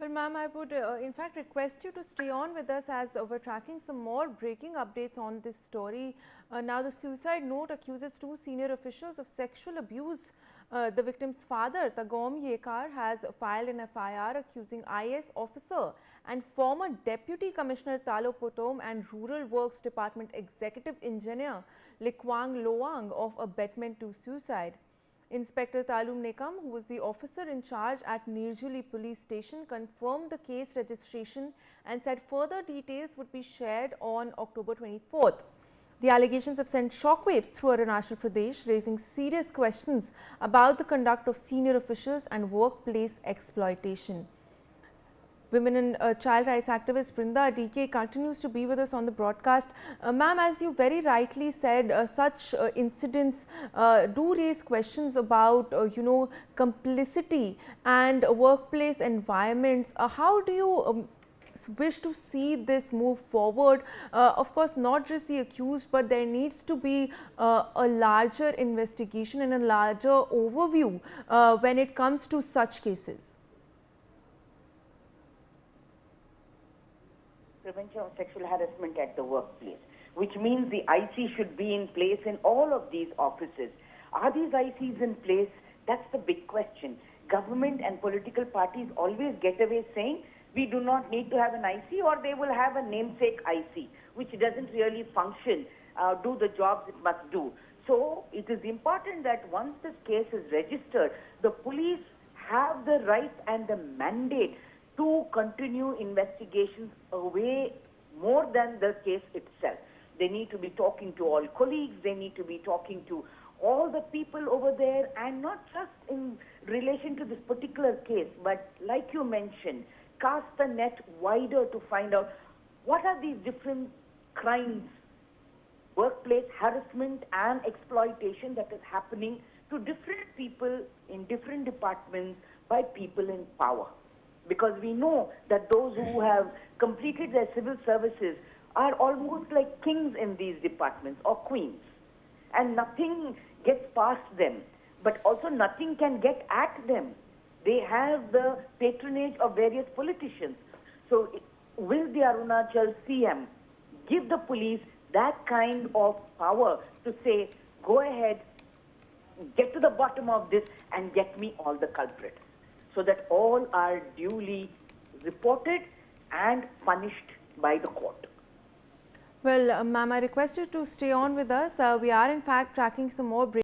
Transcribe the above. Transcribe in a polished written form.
Well, ma'am, I would in fact request you to stay on with us as we're tracking some more breaking updates on this story. Now, the suicide note accuses two senior officials of sexual abuse. The victim's father, Tagom Yekar, has filed an FIR accusing IAS officer and former Deputy Commissioner Talo, Potom and Rural Works Department Executive Engineer Likwang, Lowang of abetment to suicide. Inspector Talum Nekam, who was the officer in charge at Nirjuli Police Station, confirmed the case registration and said further details would be shared on October 24th. The allegations have sent shockwaves through Arunachal Pradesh, raising serious questions about the conduct of senior officials and workplace exploitation. Women and child rights activist Brinda DK continues to be with us on the broadcast. Ma'am, as you very rightly said, such incidents do raise questions about, complicity and workplace environments. How do you wish to see this move forward? Of course, not just the accused, but there needs to be a larger investigation and a larger overview when it comes to such cases. Prevention of sexual harassment at the workplace, which means the IC should be in place in all of these offices. Are these ICs in place? That's the big question. Government and political parties always get away saying we do not need to have an IC, or they will have a namesake IC, which doesn't really function, do the jobs it must do. So it is important that once this case is registered, the police have the right and the mandate to continue investigations away more than the case itself. They need to be talking to all colleagues, they need to be talking to all the people over there, and not just in relation to this particular case, but like you mentioned, cast the net wider to find out what are these different crimes, workplace harassment and exploitation that is happening to different people in different departments by people in power. Because we know that those who have completed their civil services are almost like kings in these departments, or queens, and nothing gets past them, but also nothing can get at them. They have the patronage of various politicians. So will the Arunachal CM give the police that kind of power to say, go ahead, get to the bottom of this and get me all the culprits, so that all are duly reported and punished by the court? Well, ma'am, I request you to stay on with us. We are in fact tracking some more